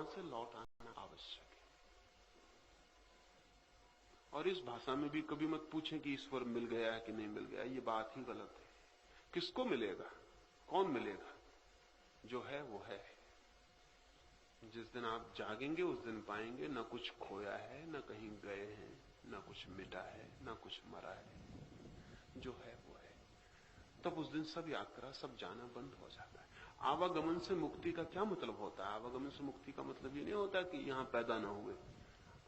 से लौट आना आवश्यक है। और इस भाषा में भी कभी मत पूछें कि ईश्वर मिल गया है कि नहीं मिल गया, ये बात ही गलत है। किसको मिलेगा? कौन मिलेगा? जो है वो है। जिस दिन आप जागेंगे उस दिन पाएंगे न कुछ खोया है, न कहीं गए हैं, न कुछ मिटा है, न कुछ मरा है। जो है वो है। तब उस दिन सब यात्रा, सब जाना बंद हो जाता है। आवागमन से मुक्ति का क्या मतलब होता है? आवागमन से मुक्ति का मतलब ये नहीं होता कि यहां पैदा ना हुए।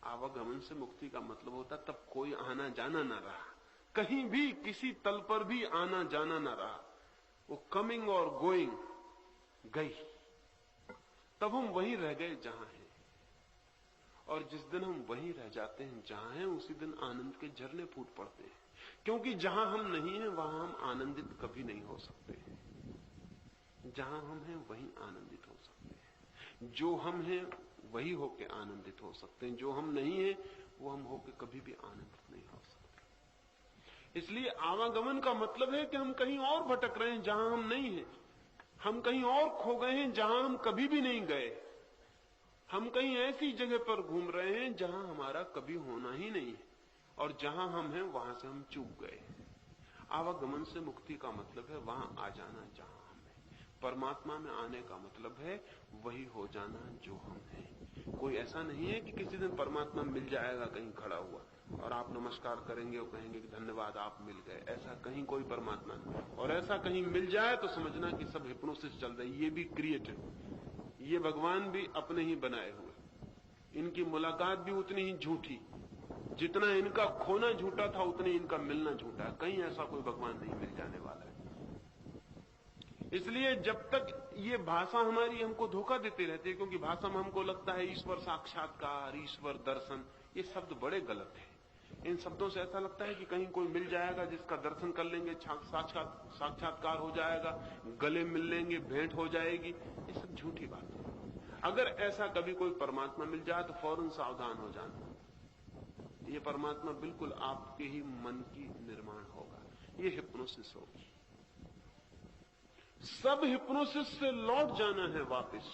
आवागमन से मुक्ति का मतलब होता तब कोई आना जाना ना रहा, कहीं भी किसी तल पर भी आना जाना ना रहा, वो कमिंग और गोइंग गई। तब हम वहीं रह गए जहां हैं। और जिस दिन हम वहीं रह जाते हैं जहां हैं, उसी दिन आनंद के झरने फूट पड़ते हैं। क्योंकि जहां हम नहीं हैं वहां हम आनंदित कभी नहीं हो सकते। जहां हम हैं वहीं आनंदित हो सकते हैं। जो हम हैं वही होके आनंदित हो सकते हैं। जो हम नहीं हैं वो हम होके कभी भी आनंदित नहीं हो सकते। इसलिए आवागमन का मतलब है कि हम कहीं और भटक रहे हैं जहां हम नहीं हैं। हम कहीं और खो गए हैं जहां हम कभी भी नहीं गए। हम कहीं ऐसी जगह पर घूम रहे हैं जहां हमारा कभी होना ही नहीं है, और जहां हम हैं वहां से हम चूक गए। आवागमन से मुक्ति का मतलब है वहां आ जाना जहां हम हैं। परमात्मा में आने का मतलब है वही हो जाना जो हम हैं। कोई ऐसा नहीं है कि किसी दिन परमात्मा मिल जाएगा कहीं खड़ा हुआ और आप नमस्कार करेंगे और कहेंगे कि धन्यवाद आप मिल गए। ऐसा कहीं कोई परमात्मा नहीं। और ऐसा कहीं मिल जाए तो समझना कि सब हिप्नोसिस चल रही, ये भी क्रिएटेड, ये भगवान भी अपने ही बनाए हुए। इनकी मुलाकात भी उतनी ही झूठी, जितना इनका खोना झूठा था उतनी इनका मिलना झूठा है। कहीं ऐसा कोई भगवान नहीं मिल जाने वाला है। इसलिए जब तक ये भाषा हमारी हमको धोखा देती रहती है, क्योंकि भाषा में हमको लगता है ईश्वर साक्षात्कार, ईश्वर दर्शन, ये शब्द बड़े गलत हैं। इन शब्दों से ऐसा लगता है कि कहीं कोई मिल जाएगा जिसका दर्शन कर लेंगे, साक्षात्कार हो जाएगा, गले मिल लेंगे, भेंट हो जाएगी। ये सब झूठी बात है। अगर ऐसा कभी कोई परमात्मा मिल जाए तो फौरन सावधान हो जाना। ये परमात्मा बिल्कुल आपके ही मन की निर्माण होगा, ये हिप्नोसिस होगी। सब हिप्नोसिस से लौट जाना है वापस,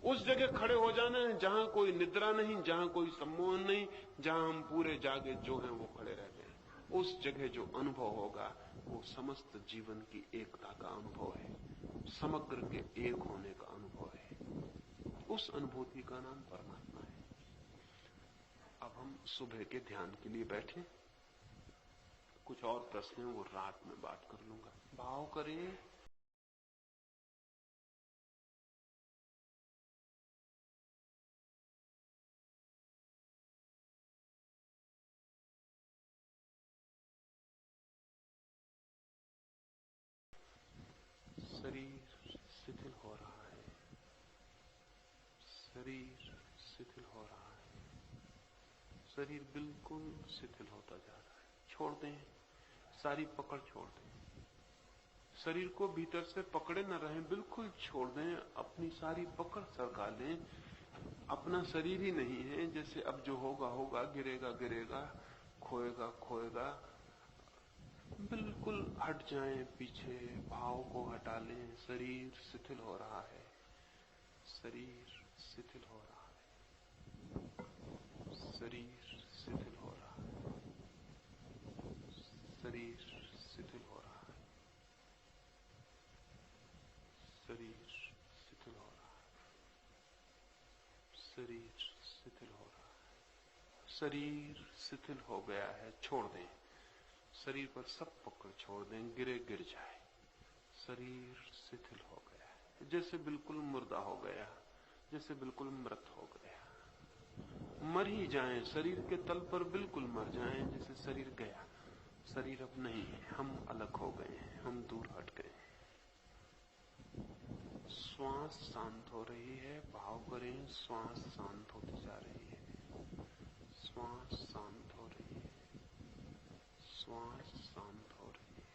उस जगह खड़े हो जाना है जहां कोई निद्रा नहीं, जहां कोई सम्मोहन नहीं, जहां हम पूरे जागे जो हैं वो खड़े रहते हैं। उस जगह जो अनुभव होगा वो समस्त जीवन की एकता का अनुभव है, समग्र के एक होने का अनुभव है। उस अनुभूति का नाम परमात्मा है। अब हम सुबह के ध्यान के लिए बैठे। कुछ और प्रश्न हैं वो रात में बात कर लूंगा। भाव करें। शरीर शिथिल हो रहा है, शरीर शिथिल हो रहा है, शरीर बिल्कुल शिथिल होता जा रहा है। छोड़ दें, सारी पकड़ छोड़ दें। शरीर को भीतर से पकड़े न रहें, बिल्कुल छोड़ दें। अपनी सारी पकड़ सरका लें। अपना शरीर ही नहीं है। जैसे अब जो होगा होगा, गिरेगा गिरेगा, खोएगा खोएगा। बिल्कुल हट जाएं पीछे, भाव को हटा लें। शरीर शिथिल हो रहा है, शरीर शिथिल हो रहा है, शरीर शिथिल हो रहा है, शरीर शिथिल हो रहा है, शरीर शिथिल हो रहा है, शरीर शिथिल हो रहा है। शरीर शिथिल हो गया है, छोड़ दें। शरीर पर सब पकड़ छोड़ दें, गिरे गिर जाए। शरीर शिथिल हो गया है, जैसे बिल्कुल मुर्दा हो गया, जैसे बिल्कुल मृत हो गया। मर ही जाएं, शरीर के तल पर बिल्कुल मर जाएं, जैसे शरीर गया। शरीर अब नहीं है, हम अलग हो गए हैं, हम दूर हट गए हैं। श्वास शांत हो रही है। भाव करें, श्वास शांत होती जा रही है, श्वास शांत हो रही है, श्वास शांत हो रही है,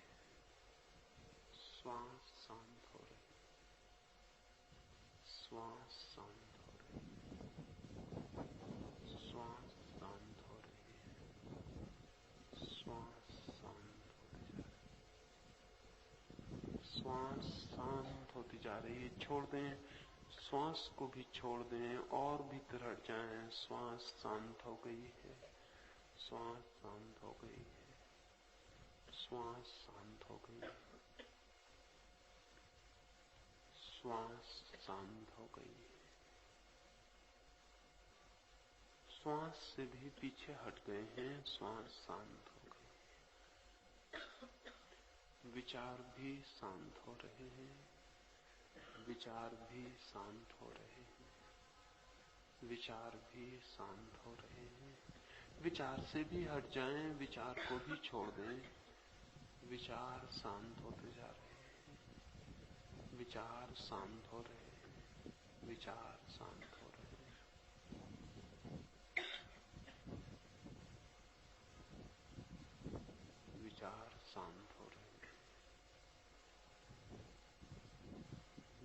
श्वास शांत हो रही है, श्वास शांत हो रही है, श्वास शांत हो रही है, श्वास शांत होती जा रही है, श्वास शांत होती जा रही है। छोड़ दें, श्वास को भी छोड़ दें और भीतर हट जाएं। श्वास शांत हो गई है, श्वास शांत हो गई है, श्वास शांत हो गई है, श्वास शांत हो गई है। श्वास से भी पीछे हट गए हैं, श्वास शांत हो गई। विचार भी शांत हो रहे हैं, विचार भी शांत हो रहे हैं, विचार भी शांत हो रहे हैं। विचार से भी हट जाएं, विचार को भी छोड़ दें। विचार शांत होते जा रहे हैं, विचार शांत हो रहे हैं, विचार शांत हो रहे हैं। विचार शांत हो रहे हैं,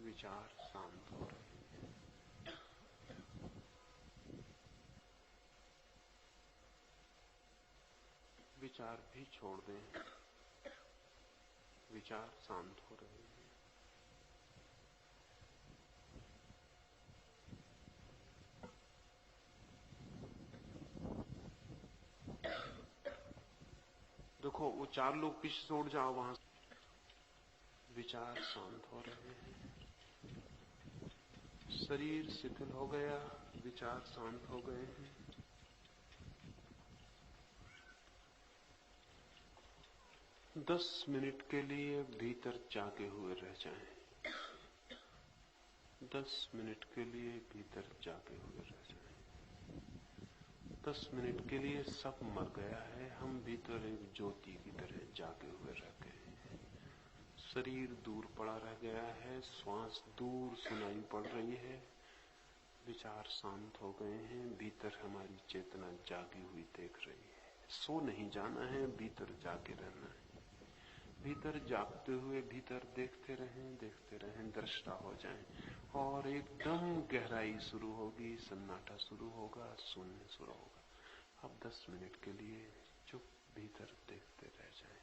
विचार शांत हो रहे हैं। विचार भी छोड़ दें, विचार शांत हो रहे हैं। देखो वो 4 लोग पीछे छोड़ जाओ वहां। विचार शांत हो रहे हैं, शरीर शिथिल हो गया, विचार शांत हो गए हैं। दस मिनट के लिए भीतर जागे हुए रह जाएं। 10 मिनट के लिए भीतर जागे हुए रह जाएं। 10 मिनट के लिए सब मर गया है, हम भीतर एक ज्योति की तरह जागे हुए रह गए हैं। शरीर दूर पड़ा रह गया है, श्वास दूर सुनाई पड़ रही है, विचार शांत हो गए हैं, भीतर हमारी चेतना जागी हुई देख रही है। सो नहीं जाना है, भीतर जागे रहना है। भीतर जागते हुए भीतर देखते रहें, दृष्टा हो जाएं। और एकदम गहराई शुरू होगी, सन्नाटा शुरू होगा, शून्य शुरू होगा। अब 10 मिनट के लिए चुप भीतर देखते रह जाएं।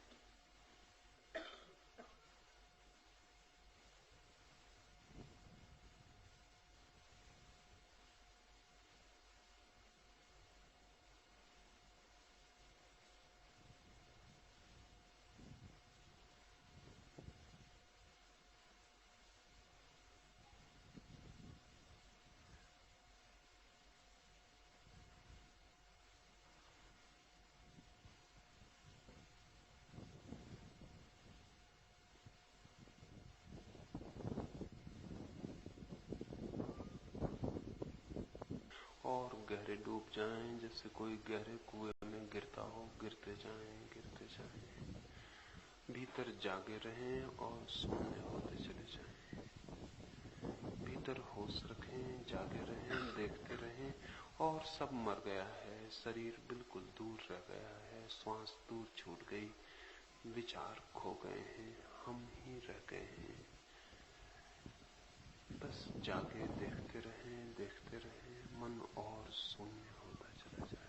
और गहरे डूब जाएं, जैसे कोई गहरे कुएं में गिरता हो। गिरते जाएं, गिरते जाएं। भीतर जागे रहें और शून्य होते चले जाएं। भीतर होश रखें, जागे रहें, देखते रहें। और सब मर गया है, शरीर बिल्कुल दूर रह गया है, श्वास दूर छूट गई, विचार खो गए हैं, हम ही रह गए हैं। बस जागे देखते रहें, मन और शून्य होता चला जाए।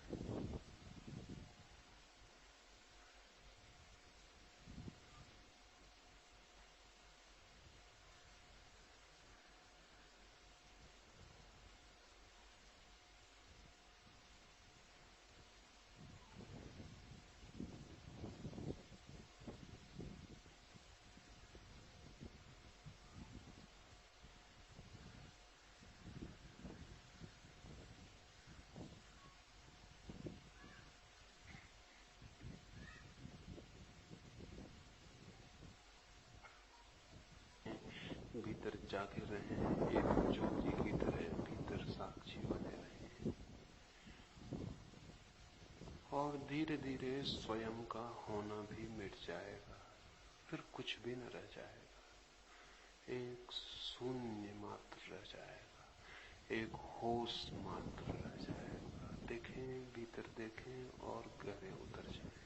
भीतर जागे रहें, एक ज्योति की तरह भीतर साक्षी बने रहें। और धीरे धीरे स्वयं का होना भी मिट जाएगा, फिर कुछ भी न रह जाएगा। एक शून्य मात्र रह जाएगा, एक होश मात्र रह जाएगा। देखें, भीतर देखें और गहरे उतर जाएं।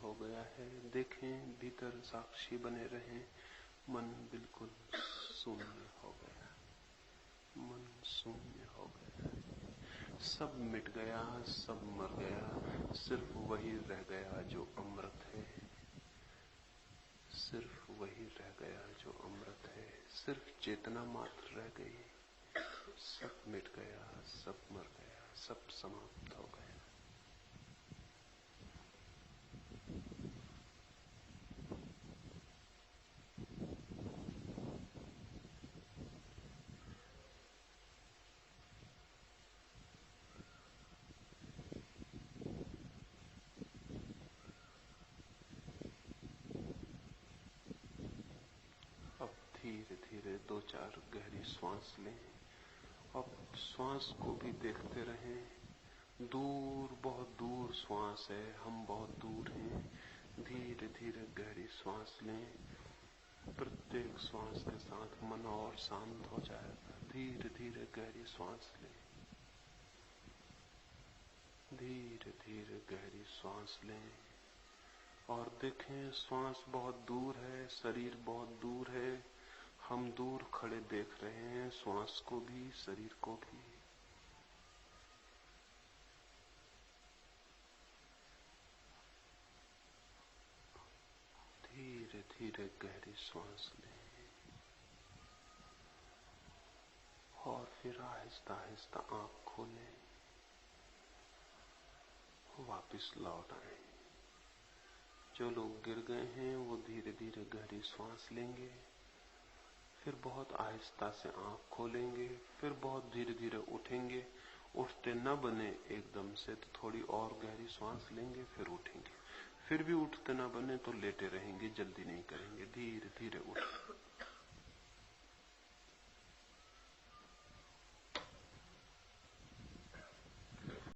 हो गया है। देखें, भीतर साक्षी बने रहें। मन बिल्कुल शून्य हो गया, मन शून्य हो गया, सब मिट गया, सब मर गया, सिर्फ वही रह गया जो अमृत है, सिर्फ वही रह गया जो अमृत है। सिर्फ चेतना मात्र रह गई, सब मिट गया, सब मर गया, सब समाप्त हो गया। अब धीरे धीरे 2-4 गहरी श्वास लें। अब श्वास को भी देखते रहें। दूर, बहुत दूर श्वास है, हम बहुत दूर हैं। धीरे धीरे गहरी श्वास लें। प्रत्येक श्वास के साथ मन और शांत हो जाएगा। धीरे धीरे गहरी श्वास लें, धीरे धीरे गहरी श्वास लें और देखें श्वास बहुत दूर है, शरीर बहुत दूर है। हम दूर खड़े देख रहे हैं श्वास को भी, शरीर को भी। धीरे धीरे गहरी श्वास लें और फिर आहिस्ता आहिस्ता आंख खोलें, वापस लौट आए। जो लोग गिर गए हैं वो धीरे धीरे गहरी श्वास लेंगे, फिर बहुत आहिस्ता से आंख खोलेंगे, फिर बहुत धीरे धीरे उठेंगे। उठते न बने एकदम से तो थोड़ी और गहरी श्वास लेंगे, फिर उठेंगे। फिर भी उठते न बने तो लेटे रहेंगे, जल्दी नहीं करेंगे, धीरे धीरे उठें।